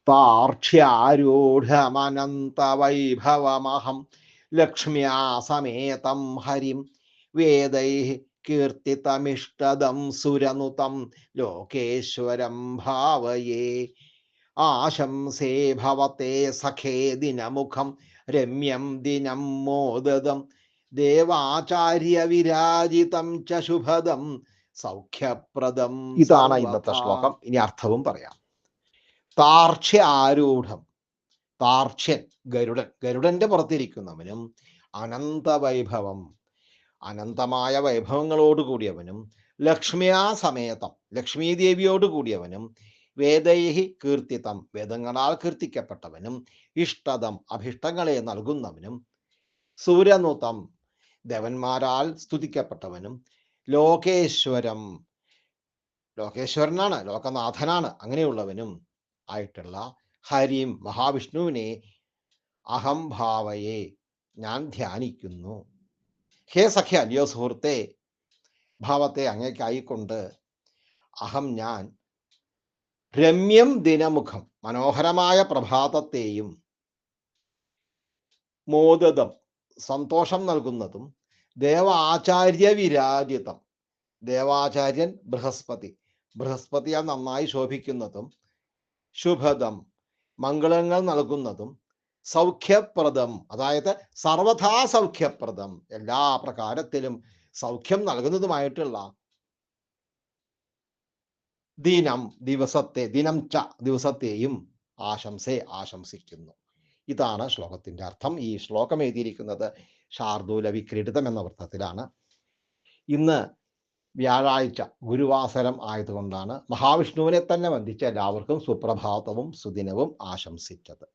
താർക്ഷ്യാരൂഢമനന്തവൈഭവമഹം ലക്ഷ്മ്യാ സമേതം ഹരിം വേദൈഃ കീർത്തിതമിഷ്ടദം സുരനുതം ലോകേശ്വരം ഭാവയേ. ആശംസേ ഭവത്തെ സഖേ ദിനമുഖം രമ്യം ദിനം മോദദം ദേവാചാര്യ വിരാജിതം ച ശുഭദം സൗഖ്യപ്രദം. ഇതാണ് ഇന്നത്തെ ശ്ലോകം. ഇനി അർത്ഥവും പറയാം. താർക്ഷ്യ ആരൂഢം, താർക്ഷ്യൻ ഗരുഡൻ, ഗരുഡന്റെ പുറത്തിരിക്കുന്നവനും അനന്തവൈഭവം, അനന്തമായ വൈഭവങ്ങളോട് കൂടിയവനും ലക്ഷ്മിയാ സമേതം, ലക്ഷ്മീ ദേവിയോട് കൂടിയവനും വേദൈഹി കീർത്തിതം, വേദങ്ങളാൽ കീർത്തിക്കപ്പെട്ടവനും ഇഷ്ടതം, അഭിഷ്ടങ്ങളെ നൽകുന്നവനും സൂര്യനുതം, ദേവന്മാരാൽ സ്തുതിക്കപ്പെട്ടവനും ലോകേശ്വരം, ലോകേശ്വരനാണ്, ലോകനാഥനാണ്, അങ്ങനെയുള്ളവനും ആയിട്ടുള്ള ഹരിം, മഹാവിഷ്ണുവിനെ അഹം ഭാവയെ, ഞാൻ ധ്യാനിക്കുന്നു. ഹേ സഖ്യ, അല്ലയോ സുഹൃത്തെ, ഭാവത്തെ അങ്ങേക്കായിക്കൊണ്ട് അഹം, ഞാൻ രമ്യം ദിനമുഖം, മനോഹരമായ പ്രഭാതത്തെയും മോദതം, സന്തോഷം നൽകുന്നതും ദേവാചാര്യ വിരാജിതം, ദേവാചാര്യൻ ബൃഹസ്പതി, ബൃഹസ്പതിയാൽ നന്നായി ശോഭിക്കുന്നതും ശുഭദം, മംഗളങ്ങൾ നൽകുന്നതും സൗഖ്യപ്രദം, അതായത് സർവഥാ സൗഖ്യപ്രദം, എല്ലാ പ്രകാരത്തിലും സൗഖ്യം നൽകുന്നതുമായിട്ടുള്ള ദിനം, ദിവസത്തെ, ദിനം ച, ദിവസത്തെയും ആശംസേ, ആശംസിക്കുന്നു. ഇതാണ് ശ്ലോകത്തിന്റെ അർത്ഥം. ഈ ശ്ലോകം എഴുതിയിരിക്കുന്നത് ശാർദൂല വിക്രീഡിതം എന്ന വൃത്തത്തിലാണ്. ഇന്ന് വ്യാഴാഴ്ച ഗുരുവാസരം ആയതുകൊണ്ടാണ് മഹാവിഷ്ണുവിനെ തന്നെ വന്ദിച്ച് എല്ലാവർക്കും സുപ്രഭാതവും സുദിനവും ആശംസിച്ചത്.